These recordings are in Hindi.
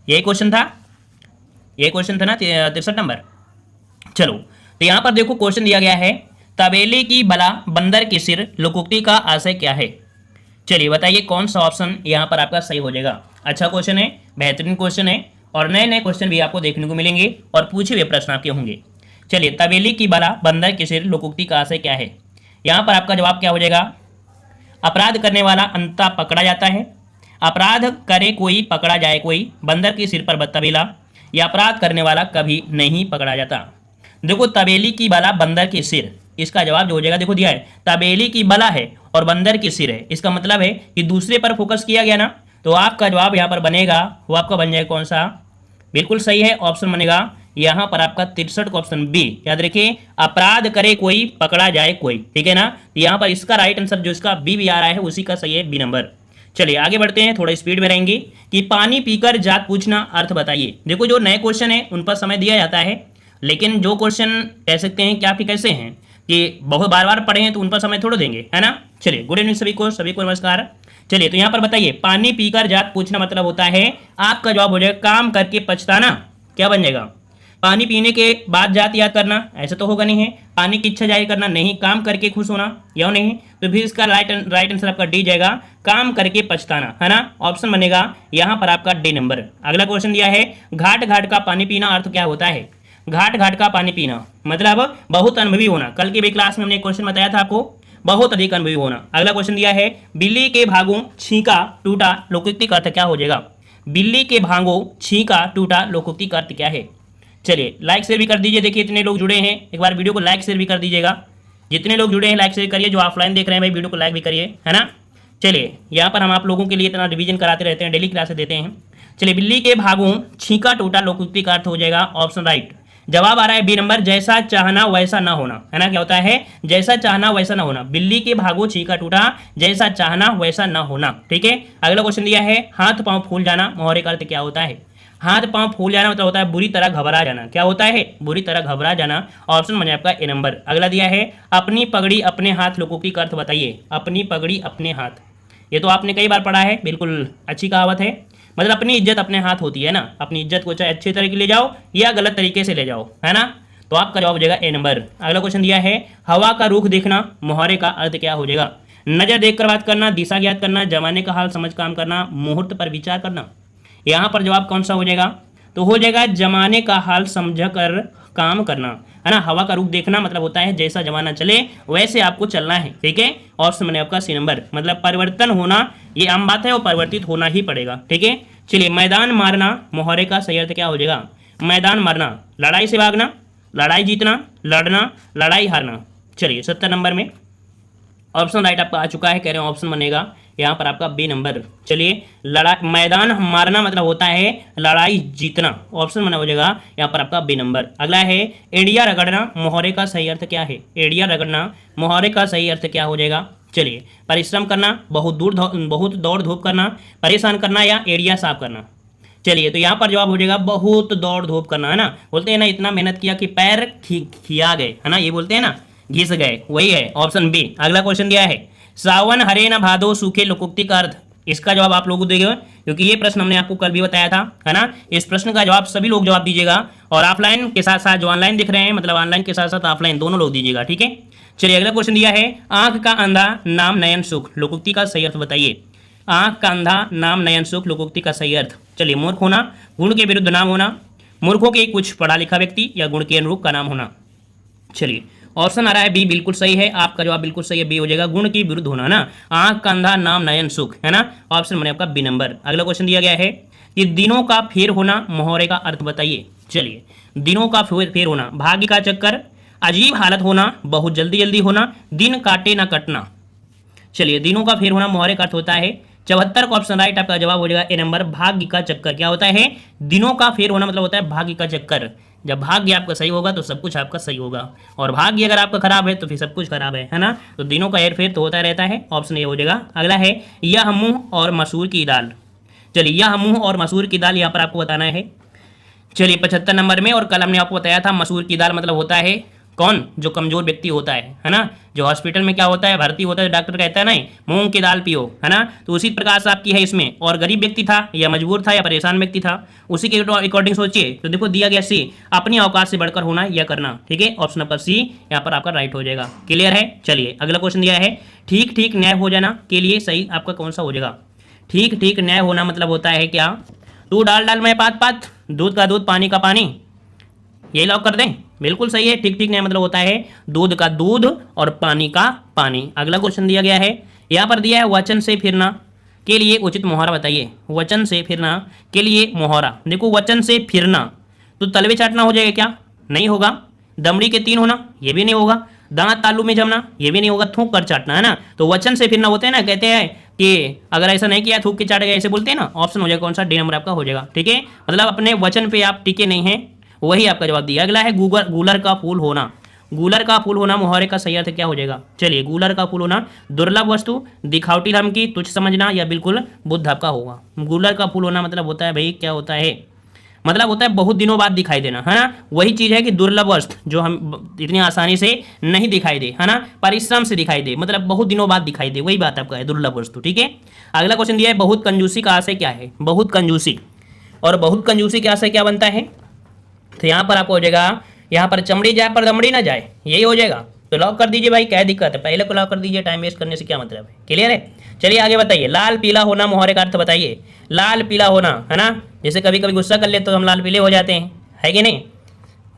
यही क्वेश्चन था, ये क्वेश्चन था ना 63 नंबर। चलो तो यहाँ पर देखो क्वेश्चन दिया गया है, तबेले की बला बंदर की सिर लोकोक्ति का आशय क्या है। चलिए बताइए कौन सा ऑप्शन यहाँ पर आपका सही हो जाएगा। अच्छा क्वेश्चन है, बेहतरीन क्वेश्चन है, और नए नए क्वेश्चन भी आपको देखने को मिलेंगे और पूछे हुए प्रश्न आपके होंगे। चलिए, तबेले की बला बंदर की सिर लोकोक्ति का आशय क्या है। यहाँ पर आपका जवाब क्या हो जाएगा, अपराध करने वाला अंततः पकड़ा जाता है, अपराध करे कोई पकड़ा जाए कोई, बंदर की सिर पर तबेला, या अपराध करने वाला कभी नहीं पकड़ा जाता। देखो तबेली की बला बंदर की सिर, इसका जवाब जो हो जाएगा, देखो दिया है तबेली की बला है और बंदर की सिर है, इसका मतलब है कि दूसरे पर फोकस किया गया ना, तो आपका जवाब यहाँ पर बनेगा, वो आपका बन जाएगा कौन सा, बिल्कुल सही है ऑप्शन बनेगा यहाँ पर आपका 63 का ऑप्शन बी। याद रखिए, अपराध करे कोई पकड़ा जाए कोई, ठीक है ना। तो यहाँ पर इसका राइट आंसर जो इसका बी आ रहा है उसी का सही है, बी नंबर। चलिए आगे बढ़ते हैं, थोड़ा स्पीड में रहेंगे कि पानी पीकर जात पूछना अर्थ बताइए। देखो जो नए क्वेश्चन है उन पर समय दिया जाता है, लेकिन जो क्वेश्चन कह सकते हैं कि आपके कैसे हैं कि बहुत बार बार पढ़े हैं तो उन पर समय थोड़ा देंगे, है ना। चलिए गुड इवनिंग सभी को नमस्कार। चलिए तो यहाँ पर बताइए, पानी पीकर जात पूछना मतलब होता है, आपका जवाब हो जाएगा काम करके पछताना। क्या बन जाएगा, पानी पीने के बाद जात याद करना, ऐसा तो होगा नहीं है, पानी की इच्छा जाहिर करना नहीं, काम करके खुश होना, या नहीं, तो फिर इसका राइट आंसर आपका डी जाएगा, काम करके पछताना, है ना। ऑप्शन बनेगा यहाँ पर आपका डी नंबर। अगला क्वेश्चन दिया है, घाट घाट का पानी पीना अर्थ क्या होता है। घाट घाट का पानी पीना मतलब बहुत अनुभवी होना। कल की भी क्लास में हमने एक क्वेश्चन बताया था आपको, बहुत अधिक अनुभवी होना। अगला क्वेश्चन दिया है, बिल्ली के भागों छींका टूटा लोकोक्ति का अर्थ क्या हो जाएगा। बिल्ली के भागों छींका टूटा लोकोक्ति का अर्थ क्या है। चलिए लाइक शेयर भी कर दीजिए, देखिए इतने लोग जुड़े हैं, एक बार वीडियो को लाइक शेयर भी कर दीजिएगा। जितने लोग जुड़े हैं लाइक शेयर करिए, जो ऑफलाइन देख रहे हैं भाई वीडियो को लाइक भी करिए, है ना। चलिए यहाँ पर हम आप लोगों के लिए इतना रिवीजन कराते रहते हैं, डेली क्लासेस देते हैं। चलिए, बिल्ली के भागों छींका टूटा लोकोक्ति का अर्थ हो जाएगा ऑप्शन राइट। जवाब आ रहा है बी नंबर, जैसा चाहना वैसा ना होना, है ना। क्या होता है, जैसा चाहना वैसा ना होना, बिल्ली के भागों छींका टूटा, जैसा चाहना वैसा ना होना, ठीक है। अगला क्वेश्चन दिया है, हाथ पांव फूल जाना मोहरे का अर्थ क्या होता है। हाथ पांव फूल जाना मतलब होता है बुरी तरह घबरा जाना। क्या होता है, बुरी तरह घबरा जाना। ऑप्शन बने आपका ए नंबर। अगला दिया है, अपनी पगड़ी अपने हाथ लोकोक्ति का अर्थ बताइए। अपनी पगड़ी अपने हाथ, ये तो आपने कई बार पढ़ा है, बिल्कुल अच्छी कहावत है। मतलब अपनी इज्जत अपने हाथ होती है ना, अपनी इज्जत को चाहे अच्छे तरीके ले जाओ या गलत तरीके से ले जाओ, है ना। तो आपका जवाब हो जाएगा ए नंबर। अगला क्वेश्चन दिया है, हवा का रुख देखना मोहरे का अर्थ क्या हो जाएगा। नजर देखकर बात करना, दिशा ज्ञात करना, जमाने का हाल समझ काम करना, मुहूर्त पर विचार करना। यहाँ पर जवाब कौन सा हो जाएगा, तो हो जाएगा जमाने का हाल समझ कर काम करना, है ना। हवा का रुख देखना मतलब होता है जैसा जमाना चले वैसे आपको चलना है, ठीक है। ऑप्शन बने आपका सी नंबर। मतलब परिवर्तन होना, ये आम बात है, और परिवर्तित होना ही पड़ेगा, ठीक है। चलिए, मैदान मारना मोहरे का सही अर्थ क्या हो जाएगा। मैदान मारना, लड़ाई से भागना, लड़ाई जीतना, लड़ना, लड़ाई हारना। चलिए 70 नंबर में ऑप्शन राइट आपका आ चुका है, कह रहे हैं ऑप्शन बनेगा यहाँ पर आपका बी नंबर। चलिए, मैदान मारना मतलब होता है लड़ाई जीतना, ऑप्शन बना हो जाएगा यहाँ पर आपका बी नंबर। अगला है, एड़िया रगड़ना मोहरे का सही अर्थ क्या है। एड़िया रगड़ना मोहरे का सही अर्थ क्या हो जाएगा। चलिए, परिश्रम करना, बहुत दौड़ धूप करना, परेशान करना, या एड़िया साफ करना। चलिए, तो यहाँ पर जवाब हो जाएगा बहुत दौड़ धूप करना, है ना। बोलते हैं ना, इतना मेहनत किया कि पैर खिया गए, है ना, ये बोलते हैं ना, घिस गए, वही है ऑप्शन बी। अगला क्वेश्चन दिया है, सावन हरे न भादो सूखे लोकोक्ति का अर्थ। इसका जवाब आप लोगों को देगा, क्योंकि ये प्रश्न हमने आपको कल भी बताया था, है ना। इस प्रश्न का जवाब सभी लोग जवाब दीजिएगा, और ऑफलाइन के साथ साथ जो ऑनलाइन दिख रहे हैं, मतलब ऑनलाइन के साथ साथ ऑफलाइन दोनों लोग दीजिएगा, ठीक है। चलिए अगला क्वेश्चन दिया है, आंख का अंधा नाम नयन सुख लोकोक्ति का सही अर्थ बताइए। आंख का अंधा नाम नयन सुख लोकोक्ति का सही अर्थ। चलिए, मूर्ख होना, गुण के विरुद्ध नाम होना, मूर्खों के कुछ पढ़ा लिखा व्यक्ति, या गुण के अनुरूप का नाम होना। चलिए, ऑप्शन आ रहा है बी, बिल्कुल सही है, आपका जवाब बिल्कुल सही है, बी हो जाएगा, गुण की विरुद्ध होना ना। आंख का अंधा नाम नयन सुख, है ना। ऑप्शन बने आपका बी नंबर। अगला क्वेश्चन दिया गया है कि दिनों का फेर होना मोहरे का अर्थ बताइए। चलिए, दिनों का फेर होना, भाग्य का चक्कर, अजीब हालत होना, बहुत जल्दी जल्दी होना, दिन काटे ना कटना। चलिए, दिनों का फेर होना मोहरे का अर्थ होता है 74 का ऑप्शन राइट आपका जवाब हो जाएगा ए नंबर, भाग्य का चक्कर। क्या होता है, दिनों का फेर होना मतलब होता है भाग्य का चक्कर। जब भाग्य आपका सही होगा तो सब कुछ आपका सही होगा, और भाग्य अगर आपका खराब है तो फिर सब कुछ खराब है ना। तो दिनों का हेर फेर तो होता रहता है, ऑप्शन ए हो जाएगा। अगला है, यह मुंह और मसूर की दाल। चलिए, यह मुंह और मसूर की दाल यहाँ पर आपको बताना है। चलिए 75 नंबर में, और कल हमने आपको बताया था मसूर की दाल मतलब होता है कौन? जो कमजोर व्यक्ति होता है ना, जो हॉस्पिटल में क्या होता है, भर्ती होता है, डॉक्टर कहता है नहीं मूंग की दाल पियो, है ना, तो उसी प्रकार से आपकी है इसमें। और गरीब व्यक्ति था या मजबूर था या परेशान व्यक्ति था, उसी के अकॉर्डिंग सोचिए। तो देखो दिया गया सी, अपनी औकात से बढ़कर होना या करना, ठीक है, ऑप्शन नंबर सी यहाँ पर आपका राइट हो जाएगा। क्लियर है? चलिए अगला क्वेश्चन दिया है, ठीक ठीक न्याय हो जाना के लिए सही आपका कौन सा हो जाएगा? ठीक ठीक न्याय होना मतलब होता है क्या? तू डाल डाल मैं पात पात, दूध का दूध पानी का पानी, यही लॉक कर दें? बिल्कुल सही है। ठीक ठीक न्याय मतलब होता है दूध का दूध और पानी का पानी। अगला क्वेश्चन दिया गया है, यहाँ पर दिया है वचन से फिरना के लिए उचित मुहावरा बताइए। वचन से फिरना के लिए मुहावरा, देखो वचन से फिरना तो तलवे चाटना हो जाएगा क्या? नहीं होगा। दमड़ी के तीन होना, ये भी नहीं होगा। दांत तालू में जमना, ये भी नहीं होगा। थूक कर चाटना, है ना। तो वचन से फिरना होते हैं ना, कहते हैं कि अगर ऐसा नहीं किया थूक के चाटेगा, ऐसे बोलते हैं ना। ऑप्शन हो जाएगा कौन सा? डी नंबर आपका हो जाएगा, ठीक है। मतलब अपने वचन पे आप टिके नहीं हैं, वही आपका जवाब दिया। अगला है गूलर का फूल होना। गूलर का फूल होना मुहावरे का सही अर्थ क्या हो जाएगा? चलिए, गूलर का फूल होना दुर्लभ वस्तु, दिखावटी धमकी, तुच्छ समझना या बिल्कुल बुद्ध आपका होगा। गूलर का फूल होना मतलब होता है भाई क्या होता है? मतलब होता है बहुत दिनों बाद दिखाई देना, है ना। वही चीज है कि दुर्लभ वस्तु जो हम इतनी आसानी से नहीं दिखाई दे, है ना, परिश्रम से दिखाई दे, मतलब बहुत दिनों बाद दिखाई दे, वही बात आपका है दुर्लभ वस्तु, ठीक है। अगला क्वेश्चन दिया है, बहुत कंजूसी का आशय क्या है? बहुत कंजूसी, और बहुत कंजूसी के आशय क्या बनता है? तो यहाँ पर आपको हो जाएगा, यहाँ पर चमड़ी जाए पर दमड़ी ना जाए, यही हो जाएगा। तो लॉक कर दीजिए भाई, क्या दिक्कत है? पहले को लॉक कर दीजिए, टाइम वेस्ट करने से क्या मतलब है। क्लियर है? चलिए आगे बताइए, लाल पीला होना मुहावरे का अर्थ बताइए। लाल पीला होना, है ना, जैसे कभी कभी गुस्सा कर ले तो हम लाल पीले हो जाते हैं, है कि नहीं?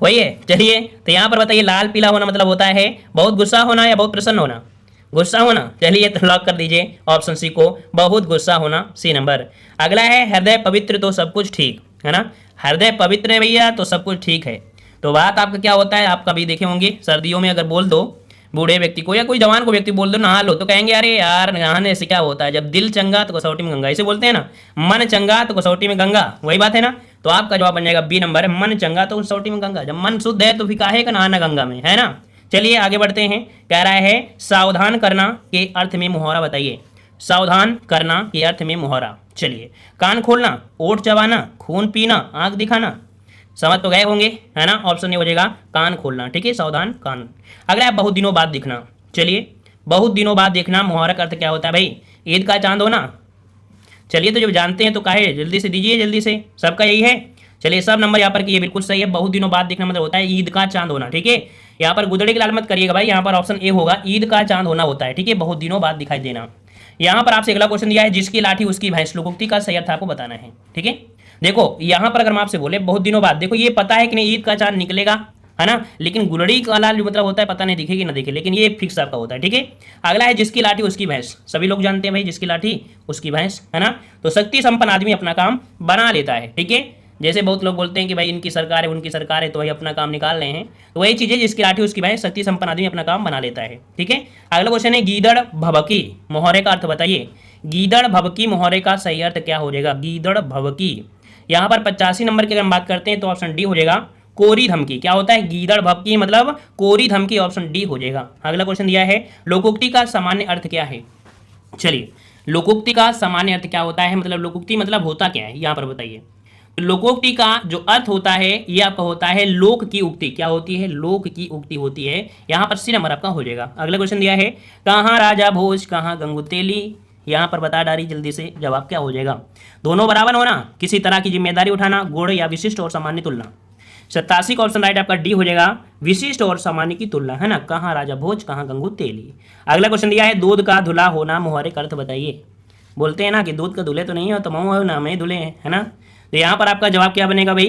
वही है। चलिए तो यहाँ पर बताइए, लाल पीला होना मतलब होता है बहुत गुस्सा होना या बहुत प्रसन्न होना? गुस्सा होना। चलिए तो लॉक कर दीजिए ऑप्शन सी को, बहुत गुस्सा होना, सी नंबर। अगला है, हृदय पवित्र तो सब कुछ ठीक, है ना। हृदय पवित्र है भैया तो सब कुछ ठीक है। तो बात आपका क्या होता है, आप कभी देखे होंगे सर्दियों में अगर बोल दो बूढ़े व्यक्ति को या कोई जवान को व्यक्ति बोल दो नहा लो, तो कहेंगे अरे यार नहाने से क्या होता है, जब दिल चंगा तो कसौटी में गंगा, इसे बोलते हैं ना। मन चंगा तो कसौटी में गंगा, वही बात है ना। तो आपका जवाब बन जाएगा बी नंबर, मन चंगा तो कसौटी में गंगा। जब मन शुद्ध है तो फिर काहे का नहाना गंगा में, है ना। चलिए आगे बढ़ते हैं, कह रहा है सावधान करना के अर्थ में मुहावरा बताइए। सावधान करना के अर्थ में मुहावरा। चलिए, कान खोलना, ओठ चबाना, खून पीना, आंख दिखाना, समझ तो गए होंगे, है ना। ऑप्शन ए हो जाएगा कान खोलना, ठीक है, सावधान कान। अगला है बहुत दिनों बाद दिखना। चलिए, बहुत दिनों बाद देखना मुहावरा का अर्थ क्या होता है भाई? ईद का चांद होना। चलिए तो जब जानते हैं तो काहे जल्दी से दीजिए, जल्दी से, सबका यही है। चलिए सब नंबर यहाँ पर किए, बिल्कुल सही है। बहुत दिनों बाद देखना मतलब होता है ईद का चांद होना, ठीक है। यहाँ पर गुदड़े की लाल मत करिएगा भाई, यहाँ पर ऑप्शन ए होगा, ईद का चांद होना होता है, ठीक है, बहुत दिनों बाद दिखाई देना। यहाँ पर आपसे अगला क्वेश्चन दिया है, जिसकी लाठी उसकी भैंस, लोकोक्ति का सही अर्थ आपको बताना है, ठीक है। देखो यहाँ पर अगर हम आपसे बोले बहुत दिनों बाद, देखो ये पता है कि नहीं ईद का चांद निकलेगा, है ना, लेकिन गुलड़ी का लाल मतलब होता है पता नहीं दिखेगी ना दिखे, लेकिन ये फिक्स आपका होता है, ठीक है। अगला है, जिसकी लाठी उसकी भैंस, सभी लोग जानते हैं भाई, जिसकी लाठी उसकी भैंस, है ना। तो शक्ति संपन्न आदमी अपना काम बना लेता है, ठीक है। जैसे बहुत लोग बोलते हैं कि भाई इनकी सरकार है उनकी सरकार है, तो वही अपना काम निकाल रहे हैं, तो वही चीज़ है, जिसकी लाठी उसकी भैंस, शक्ति संपन्न आदमी अपना काम बना लेता है, ठीक है। अगला क्वेश्चन है, गीदड़ भभकी मुहावरे का अर्थ बताइए। गीदड़ भभकी मुहावरे का सही अर्थ क्या हो जाएगा? गीदड़ भभकी, यहाँ पर 85 नंबर की अगर हम बात करते हैं तो ऑप्शन डी हो जाएगा, कोरी धमकी। क्या होता है? गीदड़ भभकी मतलब कोरी धमकी, ऑप्शन डी हो जाएगा। अगला क्वेश्चन दिया है, लोकोक्ति का सामान्य अर्थ क्या है? चलिए, लोकोक्ति का सामान्य अर्थ क्या होता है, मतलब लोकोक्ति मतलब होता क्या है, यहाँ पर बताइए। लोकोक्ति का जो अर्थ होता है ये आपका होता है लोक की उक्ति। क्या होती है? लोक की उक्ति होती है। यहाँ पर सी नंबर आपका हो जाएगा। अगला क्वेश्चन दिया है, कहाँ राजा भोज कहाँ गंगू तेली, यहाँ पर बता डाली जल्दी से, जवाब क्या हो जाएगा? दोनों बराबर होना, किसी तरह की जिम्मेदारी उठाना, गुण या विशिष्ट और सामान्य तुलना। 87 का ऑप्शन राइट आपका डी हो जाएगा, विशिष्ट और सामान्य की तुलना, है ना। कहाँ राजा भोज कहाँ गंगू तेली। अगला क्वेश्चन दिया है, दूध का धुला होना मुहावरे का अर्थ बताइए। बोलते हैं ना कि दूध का धुले तो नहीं हो तो मऊ हो ना मैं धुले हैं, है ना। तो यहाँ पर आपका जवाब क्या बनेगा भाई?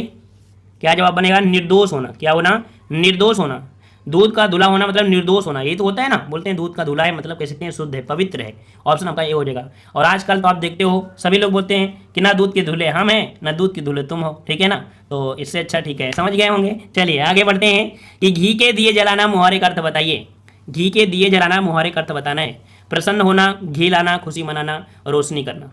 क्या जवाब बनेगा? निर्दोष होना। क्या होना? निर्दोष होना। दूध का धुला होना मतलब निर्दोष होना, यही तो होता है ना। बोलते हैं दूध का धुला है मतलब कह सकते हैं शुद्ध है, पवित्र है। ऑप्शन आपका ये हो जाएगा। और आजकल तो आप देखते हो सभी लोग बोलते हैं कि ना दूध के धुले हम हैं ना दूध के धुले तुम हो, ठीक है ना। तो इससे अच्छा ठीक है, समझ गए होंगे। चलिए आगे बढ़ते हैं कि घी के दिए जलाना मुहावरे का अर्थ बताइए। घी के दिए जलाना मुहावरे का अर्थ बताना है। प्रसन्न होना, घी लाना, खुशी मनाना, रोशनी करना।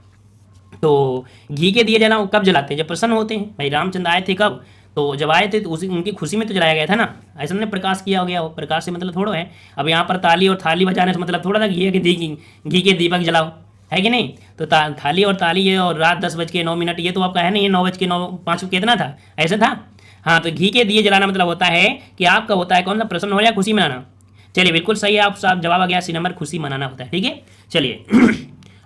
तो घी के दिए जला कब जलाते हैं? जब प्रसन्न होते हैं। भाई रामचंद्र आए थे कब? तो जब आए थे तो उसी उनकी खुशी में तो जलाया गया था ना। ऐसा ने प्रकाश किया हो गया, वो प्रकाश से मतलब थोड़ा है। अब यहाँ पर ताली और थाली बजाने से मतलब थोड़ा था घी के दीपक जलाओ, है कि नहीं। तो थाली और ताली ये और रात 10:09 ये तो आपका है नहीं, ये 9:05 कितना था, ऐसा था। हाँ, तो घी के दिए जलाना मतलब होता है कि आपका होता है कौन सा, प्रसन्न हो या खुशी मनाना। चलिए बिल्कुल सही है, आप साहब जवाब आ गया सी नंबर, खुशी मनाना होता है। ठीक है, चलिए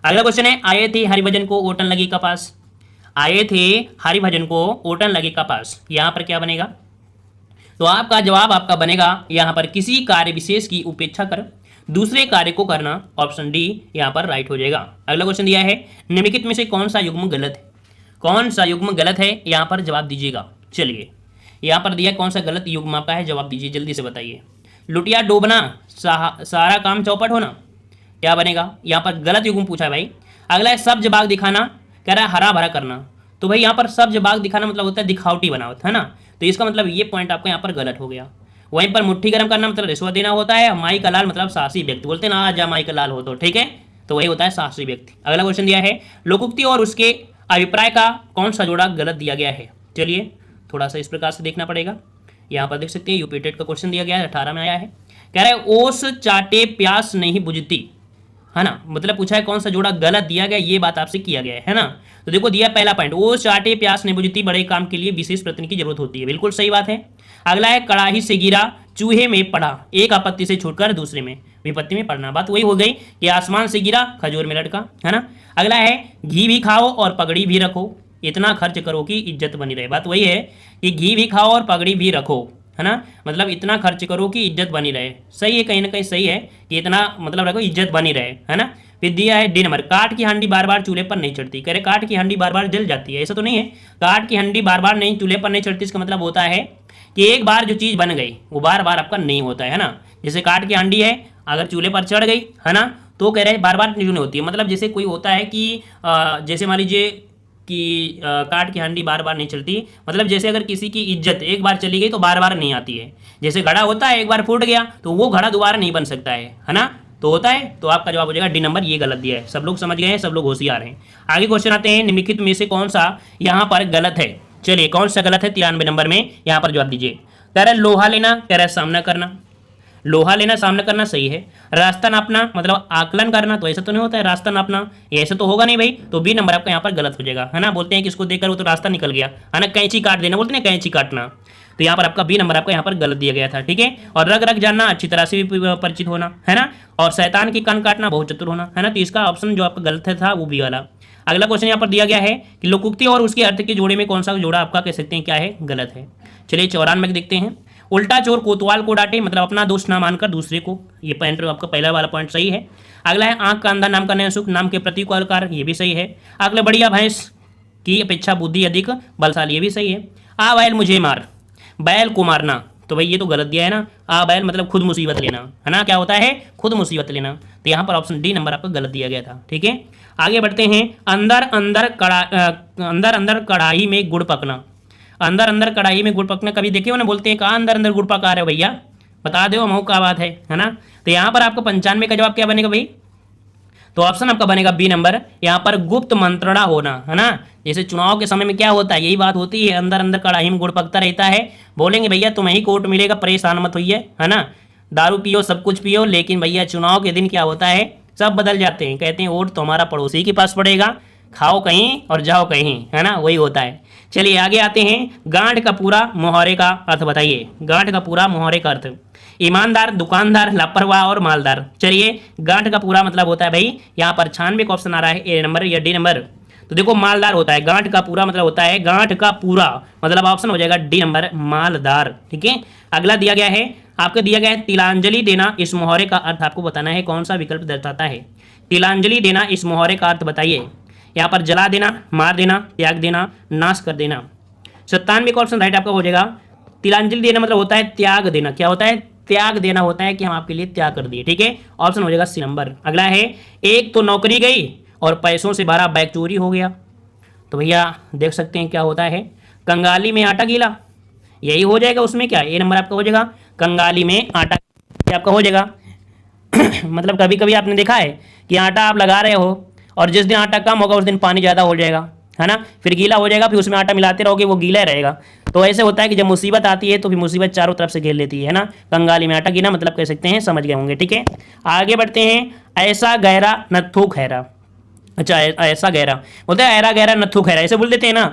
अगला क्वेश्चन है, आए थे हरिभजन को ओटन लगी का पास। आए थे हरिभजन को ओटन लगी का पास, यहाँ पर क्या बनेगा? तो आपका जवाब आपका बनेगा यहाँ पर किसी कार्य विशेष की उपेक्षा कर दूसरे कार्य को करना, ऑप्शन डी यहाँ पर राइट हो जाएगा। अगला क्वेश्चन दिया है, निम्नलिखित में से कौन सा युग्म गलत है? कौन सा युग्म गलत है, यहाँ पर जवाब दीजिएगा। चलिए यहाँ पर दिया कौन सा गलत युग्म आपका है, जवाब दीजिए, जल्दी से बताइए। लुटिया डूबना, सारा काम चौपट होना, क्या बनेगा? यहाँ पर गलत युग्म पूछा है भाई। अगला है सब्ज बाग दिखाना, कह रहा है हरा भरा करना। तो भाई यहाँ पर सब्ज बाग दिखाना मतलब होता है दिखावटी बनावट, है ना, तो इसका मतलब ये पॉइंट आपका यहाँ पर गलत हो गया। वहीं पर मुट्ठी गर्म करना मतलब रिश्वत देना होता है। माई का लाल मतलब साहसी व्यक्ति, बोलते ना आजा माई का लाल हो, तो ठीक है, तो वही होता है साहसी व्यक्ति। अगला क्वेश्चन दिया है, लोकोक्ति और उसके अभिप्राय का कौन सा जोड़ा गलत दिया गया है? चलिए थोड़ा सा इस प्रकार से देखना पड़ेगा। यहाँ पर देख सकते हैं यूपी टेट का क्वेश्चन दिया गया है, 18 में आया है। कह रहा है ओस चाटे प्यास नहीं बुझती, है ना, मतलब पूछा है कौन सा जोड़ा गलत दिया गया, ये बात आपसे किया गया है ना। तो देखो दिया पहला पॉइंट, ओस चाटे प्यास नहीं बुझती, बड़े काम के लिए विशेष प्रयत्न की जरूरत होती है, बिल्कुल सही बात है। अगला है कड़ाही से गिरा चूहे में पड़ा, एक आपत्ति से छूटकर दूसरे में विपत्ति में पड़ना, बात वही हो गई कि आसमान से गिरा खजूर में लटका, है ना। अगला है घी भी खाओ और पगड़ी भी रखो, इतना खर्च करो कि इज्जत बनी रहे, बात वही है कि घी भी खाओ और पगड़ी भी रखो, है ना, मतलब इतना खर्च करो कि इज्जत बनी रहे। सही है, कहीं ना कहीं सही है कि इतना मतलब रखो इज्जत बनी रहे, है ना। फिर दिया है डी नंबर, काठ की हांडी बार बार चूल्हे पर नहीं चढ़ती। कह रहे काठ की हांडी बार बार जल जाती है, ऐसा तो नहीं है, काठ की हांडी बार बार नहीं चूल्हे पर नहीं चढ़ती, इसका मतलब होता है कि एक बार जो चीज़ बन गई वो बार बार आपका नहीं होता है ना। जैसे काठ की हांडी है, अगर चूल्हे पर चढ़ गई, है ना, तो कह रहे बार बार नहीं होती है, मतलब जैसे कोई होता है कि जैसे मान लीजिए कि काठ की हांडी बार बार नहीं चलती, मतलब जैसे अगर किसी की इज्जत एक बार चली गई तो बार बार नहीं आती है। जैसे घड़ा होता है, एक बार फूट गया तो वो घड़ा दोबारा नहीं बन सकता है ना, तो होता है। तो आपका जवाब हो जाएगा डी नंबर, ये गलत दिया है। सब लोग समझ गए हैं, सब लोग होशियार हैं। आगे क्वेश्चन आते हैं, निम्नलिखित में से कौन सा यहाँ पर गलत है? चलिए कौन सा गलत है, 93 नंबर में यहाँ पर जवाब दीजिए। कह रहा है लोहा लेना, कह रहा है सामना करना, लोहा लेना सामना करना सही है। रास्ता नापना मतलब आकलन करना, तो ऐसा तो नहीं होता है रास्ता नापना, ये ऐसा तो होगा नहीं भाई, तो बी नंबर आपका यहाँ पर गलत हो जाएगा, है ना। बोलते हैं कि इसको देखकर वो तो रास्ता निकल गया, है ना, कैंची काट देना, बोलते हैं कैंची काटना, तो यहाँ पर आपका बी नंबर आपका यहाँ पर गलत दिया गया था, ठीक है। और रग रग जानना, अच्छी तरह से भी परिचित होना, है ना, और शैतान की कान काटना, बहुत चतुर होना, है ना, तो इसका ऑप्शन जो आपका गलत था वो बी वाला। अगला क्वेश्चन यहाँ पर दिया गया है कि लोकोक्ति और उसके अर्थ के जोड़े में कौन सा जोड़ा आपका कह सकते हैं क्या है, गलत है। चलिए 94 देखते हैं, उल्टा चोर कोतवाल को डांटे मतलब अपना दोष ना मानकर दूसरे को, ये पॉइंट आपका पहला वाला पॉइंट सही है। अगला है आंख का अंधा नाम का नया सुख, नाम के प्रतीक को अलकार, ये भी सही है। अगला बढ़िया भैंस की अपेक्षा बुद्धि अधिक बलशाली, ये भी सही है। आ बैल मुझे मार, बैल को मारना, तो भाई ये तो गलत दिया है ना, आ बैल मतलब खुद मुसीबत लेना, है ना, क्या होता है खुद मुसीबत लेना, तो यहाँ पर ऑप्शन डी नंबर आपका गलत दिया गया था, ठीक है। आगे बढ़ते हैं, अंदर अंदर कढ़ाई में गुड़ पकना, अंदर अंदर कढ़ाई में गुड़ पकना कभी देखे हो ना, बोलते हैं कहाँ अंदर अंदर गुड़ पका रहे हो भैया, बता दो मऊ का बात है ना। तो यहाँ पर आपको 95 का जवाब क्या बनेगा भाई, तो ऑप्शन आपका बनेगा बी नंबर, यहाँ पर गुप्त मंत्रणा होना, है ना। जैसे चुनाव के समय में क्या होता है, यही बात होती है, अंदर अंदर कड़ाही में गुड़ पकता रहता है, बोलेंगे भैया तुम्हें ही कोर्ट मिलेगा, परेशान मत होइए, है ना, दारू पियो सब कुछ पियो, लेकिन भैया चुनाव के दिन क्या होता है, सब बदल जाते हैं, कहते हैं वोट तो हमारा पड़ोसी के पास पड़ेगा, खाओ कहीं और जाओ कहीं, है ना, वही होता है। चलिए आगे आते हैं, गांठ का पूरा मुहावरे का अर्थ बताइए, गांठ का पूरा मुहावरे का अर्थ, ईमानदार, दुकानदार, लापरवाह और मालदार। चलिए गांठ का पूरा मतलब होता है भाई, यहाँ पर 96 का ऑप्शन आ रहा है, ए नंबर या डी नंबर, तो देखो मालदार होता है, गांठ का पूरा मतलब होता है, गांठ का पूरा मतलब ऑप्शन हो जाएगा डी नंबर मालदार, ठीक है। अगला दिया गया है, आपको दिया गया है तिलांजलि देना, इस मुहावरे का अर्थ आपको बताना है, कौन सा विकल्प दर्शाता है तिलांजलि देना, इस मुहावरे का अर्थ बताइए। यहाँ पर जला देना, मार देना, त्याग देना, नाश कर देना। 97 का ऑप्शन राइट आपका हो जाएगा, तिलांजलि देना मतलब होता है त्याग देना, क्या होता है त्याग देना होता है कि हम आपके लिए त्याग कर दिए, ठीक है, ऑप्शन हो जाएगा सी नंबर। अगला है, एक तो नौकरी गई और पैसों से भरा बैग चोरी हो गया, तो भैया देख सकते हैं क्या होता है, कंगाली में आटा गीला, यही हो जाएगा उसमें क्या, ए नंबर आपका हो जाएगा, कंगाली में आटा आपका हो जाएगा। मतलब कभी कभी आपने देखा है कि आटा आप लगा रहे हो और जिस दिन आटा कम होगा उस दिन पानी ज़्यादा हो जाएगा, है ना, फिर गीला हो जाएगा, फिर उसमें आटा मिलाते रहोगे वो गीला रहेगा। तो ऐसे होता है कि जब मुसीबत आती है तो फिर मुसीबत चारों तरफ से घेर लेती है ना, कंगाली में आटा गीला मतलब कह सकते हैं, समझ गए होंगे, ठीक है। आगे बढ़ते हैं, ऐसा गहरा नत्थू खैरा, अच्छा ऐसा गहरा बोलते हैं, ऐरा गहरा नत्थू खैरा, ऐसे बोल देते हैं ना,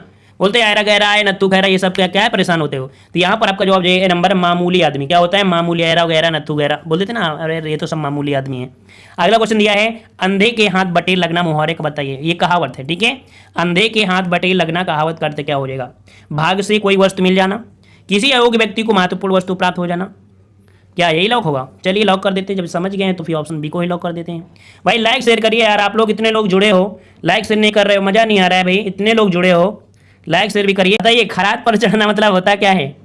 बोलते हैं ऐरा गहरा है, नत्थू खैरा, ये सब क्या क्या है, परेशान होते हो। तो यहाँ पर आपका जवाब ए नंबर मामूली आदमी। क्या होता है? मामूली, ऐरा गहरा, नत्थू गहरा बोल देते ना, अरे ये तो सब मामूली आदमी है। अगला क्वेश्चन दिया है, अंधे के हाथ बटेर लगना मुहावरे का बताइए। ये कहावत है, ठीक है। अंधे के हाथ बटेर लगना कहावत का अर्थ क्या हो जाएगा? भाग से कोई वस्तु मिल जाना, किसी अयोग्य व्यक्ति को महत्वपूर्ण वस्तु प्राप्त हो जाना। क्या यही लॉक होगा? चलिए लॉक कर देते हैं, जब समझ गए हैं तो फिर ऑप्शन बी को ही लॉक कर देते हैं। भाई लाइक शेयर करिए यार, आप लोग इतने लोग जुड़े हो, लाइक शेयर नहीं कर रहे हो, मजा नहीं आ रहा है भाई, इतने लोग जुड़े हो, लाइक शेयर भी करिए। बताइए खरात पर चढ़ना मतलब होता क्या है?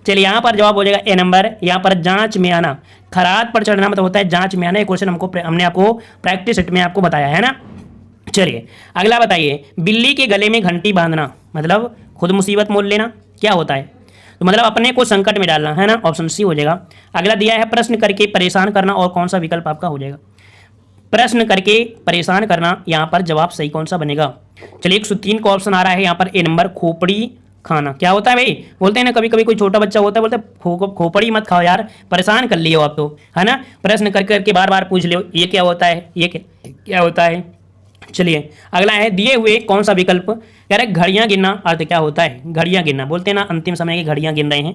चलिए यहाँ पर जवाब हो जाएगा ए नंबर, यहाँ पर जांच में आना। खरात पर चढ़ना मतलब होता है जांच में आना। ये क्वेश्चन हमने आपको प्रैक्टिस सेट में आपको बताया है ना। चलिए अगला बताइए, बिल्ली के गले में घंटी बांधना मतलब खुद मुसीबत मोल लेना, क्या होता है? तो मतलब अपने को संकट में डालना, है ना। ऑप्शन सी हो जाएगा। अगला दिया है प्रश्न करके परेशान करना, और कौन सा विकल्प आपका हो जाएगा? प्रश्न करके परेशान करना, यहाँ पर जवाब सही कौन सा बनेगा? चलिए 103 का ऑप्शन आ रहा है यहाँ पर ए नंबर, खोपड़ी खाना। क्या होता है भाई? बोलते हैं ना कभी कभी कोई छोटा बच्चा होता है, बोलते हैं खोपड़ी मत खाओ यार, परेशान कर लियो आप तो, है ना। प्रश्न कर करके बार बार पूछ लियो ये क्या होता है, ये क्या होता है। चलिए अगला है, दिए हुए कौन सा विकल्प कह रहे घड़ियां गिनना अर्थ क्या होता है? घड़ियां गिनना बोलते हैं ना अंतिम समय की घड़ियां गिन रहे हैं।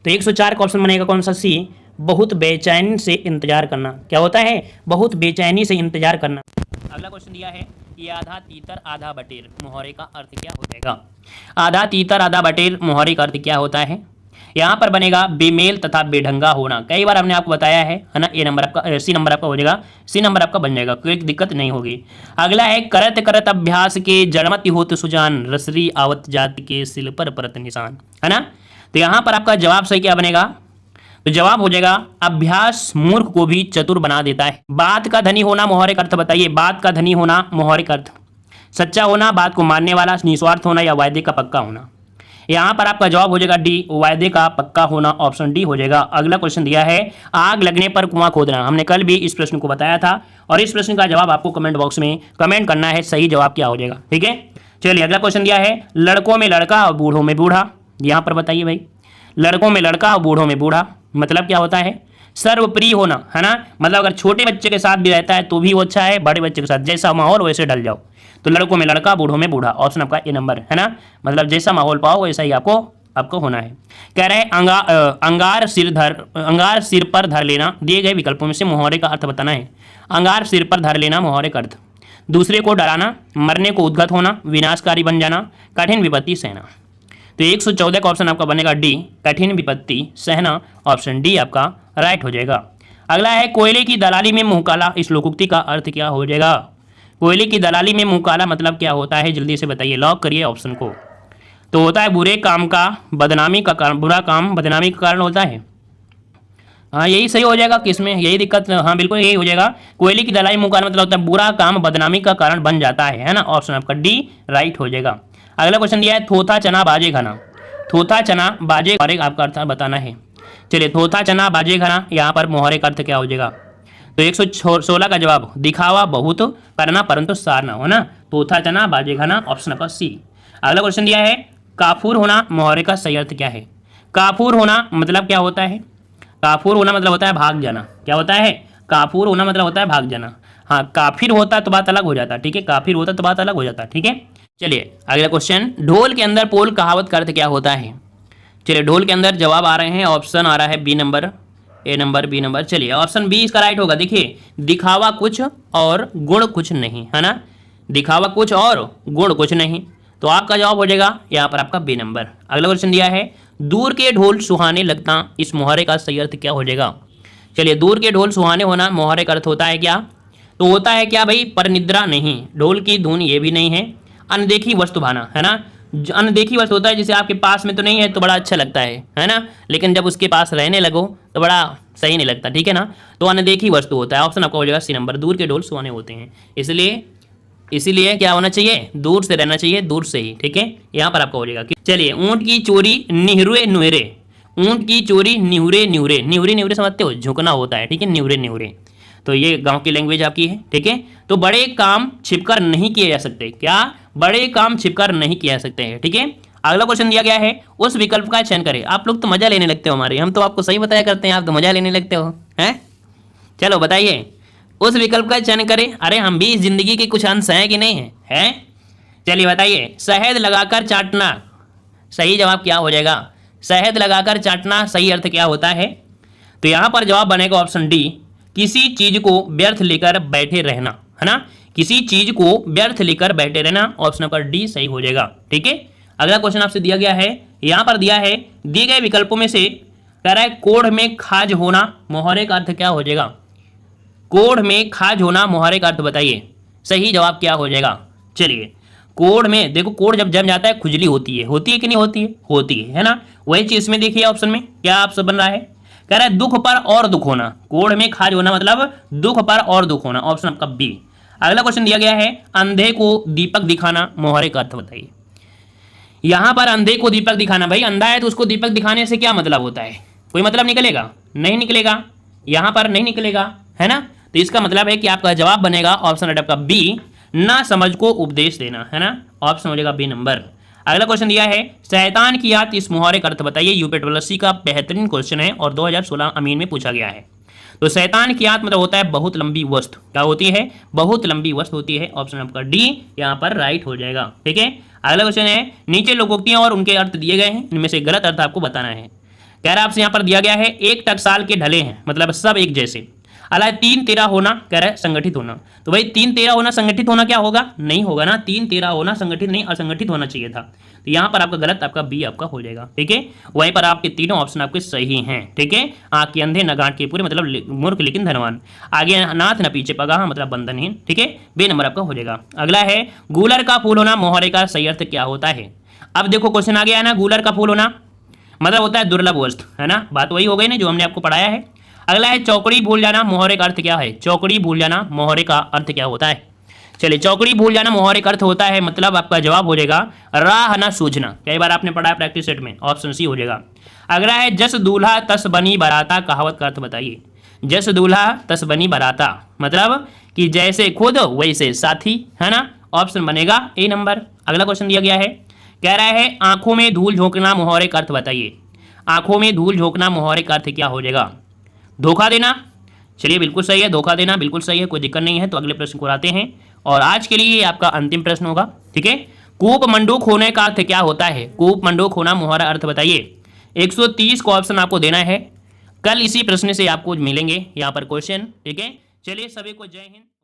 तो 104 का ऑप्शन बनेगा कौन सा? सी, बहुत बेचैनी से इंतजार करना। क्या होता है? बहुत बेचैनी से इंतजार करना। अगला क्वेश्चन दिया है, ये आधा तीतर आधा बटेर मुहावरे का अर्थ क्या हो जाएगा? आधा तीतर आधा बटेर मुहावरे का अर्थ क्या होता है? यहाँ पर बनेगा बेमेल तथा बेढंगा होना। कई बार हमने आपको बताया है ना। ए नंबर आपका, सी नंबर आपका हो जाएगा, सी नंबर आपका बन जाएगा, कोई दिक्कत नहीं होगी। अगला है, करत करत अभ्यास के जड़मति होत सुजान, रसरी आवत जाति के सिल पर परत निशान, है ना। तो यहाँ पर आपका जवाब सही क्या बनेगा? तो जवाब हो जाएगा, अभ्यास मूर्ख को भी चतुर बना देता है। बात का धनी होना मुहावरे का अर्थ बताइए। बात का धनी होना मुहावरे का अर्थ, सच्चा होना, बात को मानने वाला, निस्वार्थ होना, या वायदे का पक्का होना। यहाँ पर आपका जवाब हो जाएगा डी, वायदे का पक्का होना, ऑप्शन डी हो जाएगा। अगला क्वेश्चन दिया है, आग लगने पर कुआं खोदना। हमने कल भी इस प्रश्न को बताया था, और इस प्रश्न का जवाब आपको कमेंट बॉक्स में कमेंट करना है, सही जवाब क्या हो जाएगा, ठीक है। चलिए अगला क्वेश्चन दिया है, लड़कों में लड़का और बूढ़ों में बूढ़ा। यहाँ पर बताइए भाई, लड़कों में लड़का और बूढ़ों में बूढ़ा मतलब क्या होता है? सर्वप्रिय होना, है ना। मतलब अगर छोटे बच्चे के साथ भी रहता है तो भी वो अच्छा है, बड़े बच्चे के साथ जैसा माहौल वैसे ढल जाओ। तो लड़कों में लड़का, बूढ़ों में बूढ़ा, ऑप्शन आपका ए नंबर, है ना। मतलब जैसा माहौल पाओ वैसा ही आपको होना है। कह रहे हैं अंगार सिर पर धर लेना। दिए गए विकल्पों में से मुहावरे का अर्थ बताना है। अंगार सिर पर धर लेना मुहावरे का अर्थ, दूसरे को डराना, मरने को उद्गत होना, विनाशकारी बन जाना, कठिन विपत्ति सहना। तो 114 का ऑप्शन आपका बनेगा डी, कठिन विपत्ति सहना, ऑप्शन डी आपका राइट हो जाएगा। अगला है, कोयले की दलाली में मुंह काला, इस लोकोक्ति का अर्थ क्या हो जाएगा? कोयले की दलाली में मुंह काला मतलब क्या होता है? जल्दी से बताइए, लॉक करिए ऑप्शन को। तो होता है बुरे काम का बदनामी का कारण, बुरा काम बदनामी का कारण होता है। हाँ यही सही हो जाएगा, किसमें यही दिक्कत? हाँ बिल्कुल यही हो जाएगा। कोयले की दलाई मुंह काला मतलब होता है बुरा काम बदनामी का कारण बन जाता है ना। ऑप्शन आपका डी राइट हो जाएगा। अगला क्वेश्चन दिया है, थोथा चना बाजे घना। थोथा चना बाजे मुहावरे का आपका अर्थ बताना है। चलिए थोथा चना बाजे घना, यहाँ पर मुहावरे का अर्थ क्या हो जाएगा? तो 116 का जवाब, दिखावा बहुत करना परंतु सार ना हो ना। थोथा चना बाजे घना, ऑप्शन आपका सी। अगला क्वेश्चन दिया है, काफूर होना मुहावरे का सही अर्थ क्या है? काफूर होना मतलब क्या होता है? काफूर होना मतलब होता है भाग जाना। क्या होता है? काफूर होना मतलब होता है भाग जाना। हाँ काफिर होता तो बात अलग हो जाता, ठीक है, काफिर होता तो बात अलग हो जाता, ठीक है। चलिए अगला क्वेश्चन, ढोल के अंदर पोल कहावत का अर्थ क्या होता है? चलिए ढोल के अंदर जवाब आ रहे हैं, ऑप्शन आ रहा है बी नंबर, ए नंबर, बी नंबर। चलिए ऑप्शन बी इसका राइट होगा। देखिए दिखावा कुछ और गुण कुछ नहीं, है ना। दिखावा कुछ और गुण कुछ नहीं, तो आपका जवाब हो जाएगा यहाँ पर आपका बी नंबर। अगला क्वेश्चन दिया है, दूर के ढोल सुहाने लगता, इस मुहावरे का सही अर्थ क्या हो जाएगा? चलिए दूर के ढोल सुहाने होना मुहावरे का अर्थ होता है क्या? तो होता है क्या भाई? पर निद्रा नहीं, ढोल की धुन ये भी नहीं है, अनदेखी वस्तु भाना, है ना। अनदेखी वस्तु होता है जैसे आपके पास में तो नहीं है तो बड़ा अच्छा लगता है ना, लेकिन जब उसके पास रहने लगो तो बड़ा सही नहीं लगता, ठीक है ना। तो अनदेखी वस्तु होता है, ऑप्शन आपका हो जाएगा सी नंबर, दूर के ढोल सुहाने होते हैं, इसीलिए क्या होना चाहिए? दूर से रहना चाहिए, दूर से ही, ठीक है। यहाँ पर आपका हो जाएगा। चलिए ऊंट की चोरी निहुरे नुहरे, ऊंट की चोरी निहुरे न्यूरे, निहुरे न्यूरे समझते हो? झुकना होता है, ठीक है, निहुरे न्यूरे। तो ये गांव की लैंग्वेज आपकी है, ठीक है। तो बड़े काम छिपकर नहीं किए जा सकते, क्या? बड़े काम छिपकर नहीं किए जा सकते हैं, ठीक है। अगला क्वेश्चन दिया गया है, उस विकल्प का चयन करें। आप लोग तो मजा लेने लगते हो हमारे, हम तो आपको सही बताया करते हैं, आप तो मजा लेने लगते हो, हैं? चलो बताइए, उस विकल्प का चयन करें। अरे हम भी इस जिंदगी के कुछ अंश हैं कि नहीं है? चलिए बताइए, शहद लगाकर चाटना सही जवाब क्या हो जाएगा? शहद लगाकर चाटना सही अर्थ क्या होता है? तो यहां पर जवाब बनेगा ऑप्शन डी, किसी चीज को व्यर्थ लेकर बैठे रहना, है ना, किसी चीज को व्यर्थ लेकर बैठे रहना, ऑप्शन नंबर डी सही हो जाएगा। ठीक है, अगला क्वेश्चन आपसे दिया गया है, यहां पर दिया है दिए गए विकल्पों में से कह रहा है कोढ़ में खाज होना मोहरे का अर्थ क्या हो जाएगा? कोढ़ में खाज होना मोहरे का अर्थ बताइए, सही जवाब क्या हो जाएगा? चलिए, कोढ़ में देखो, कोढ़ जब जम जाता है खुजली होती है कि नहीं होती है? होती है ना। वही चीज में देखिए ऑप्शन में क्या आप सब बन रहा है, कह रहा है दुख पर और दुख होना, कोढ़ में खाज होना मतलब दुख पर और दुख होना, ऑप्शन आपका बी। अगला क्वेश्चन दिया गया है अंधे को दीपक दिखाना मोहरे का अर्थ बताइए। यहां पर अंधे को दीपक दिखाना, भाई अंधा है तो उसको दीपक दिखाने से क्या मतलब होता है? कोई मतलब निकलेगा? नहीं निकलेगा, यहां पर नहीं निकलेगा, है ना। तो इसका मतलब है कि आपका जवाब बनेगा ऑप्शन आपका बी, ना समझ को उपदेश देना, है ना, ऑप्शन हो जाएगा बी नंबर। अगला क्वेश्चन दिया है शैतान की याद इस मुहावरे का अर्थ बताइए। यूपीएससी का बेहतरीन क्वेश्चन है और 2016 अमीन में पूछा गया है। तो शैतान की याद मतलब होता है बहुत लंबी वस्तु, क्या होती है? बहुत लंबी वस्तु होती है, ऑप्शन आपका डी यहाँ पर राइट हो जाएगा। ठीक है, अगला क्वेश्चन है नीचे लोकोक्तियां और उनके अर्थ दिए गए हैं, इनमें से गलत अर्थ आपको बताना है। कह रहा है आपसे यहाँ पर दिया गया है एक टकसाल के ढले हैं, मतलब सब एक जैसे। अला 3-13 होना, कह रहा है संगठित होना, तो भाई 3-13 होना संगठित होना क्या होगा? नहीं होगा ना, 3-13 होना संगठित नहीं असंगठित होना चाहिए था। तो यहाँ पर आपका गलत, आपका बी आपका हो जाएगा। ठीक है, वहीं पर आपके तीनों ऑप्शन आपके सही हैं। ठीक है, आँख के अंधे न गांठ के पूरे मतलब मूर्ख लेकिन धनवान, आगे नाथ न पीछे पगाह मतलब बंधनहीन। ठीक है, बी नंबर आपका हो जाएगा। अगला है गूलर का फूल होना मोहरे का सही अर्थ क्या होता है? अब देखो क्वेश्चन आ गया है ना, गूलर का फूल होना मतलब होता है दुर्लभ वस्तु, है ना, बात वही हो गई ना जो हमने आपको पढ़ाया है। अगला है चौकड़ी भूल जाना मोहरे का अर्थ क्या है? चौकड़ी भूल जाना मोहरे का अर्थ क्या होता है? चलिए, चौकड़ी भूल जाना मोहरे का अर्थ होता है मतलब आपका जवाब हो जाएगा राह न सूझना, कई बार आपने पढ़ा है प्रैक्टिस सेट में, ऑप्शन सी हो जाएगा। अगला है जस दूल्हा तस बनी बराता, कहावत का अर्थ बताइए। जस दूल्हा तस बनी बराता मतलब कि जैसे खुद वैसे साथी, है ना, ऑप्शन बनेगा ए नंबर। अगला क्वेश्चन दिया गया है, कह रहा है आंखों में धूल झोंकना मोहरे का अर्थ बताइए। आंखों में धूल झोंकना मोहरे का अर्थ क्या हो जाएगा? धोखा देना। चलिए, बिल्कुल सही है, धोखा देना बिल्कुल सही है, कोई दिक्कत नहीं है। तो अगले प्रश्न को आते हैं और आज के लिए ये आपका अंतिम प्रश्न होगा। ठीक है, कूप मंडूक होने का अर्थ क्या होता है? कूप मंडूक होना मोहरा अर्थ बताइए। 130 को ऑप्शन आपको देना है, कल इसी प्रश्न से आपको मिलेंगे यहाँ पर क्वेश्चन। ठीक है, चलिए सभी को जय हिंद।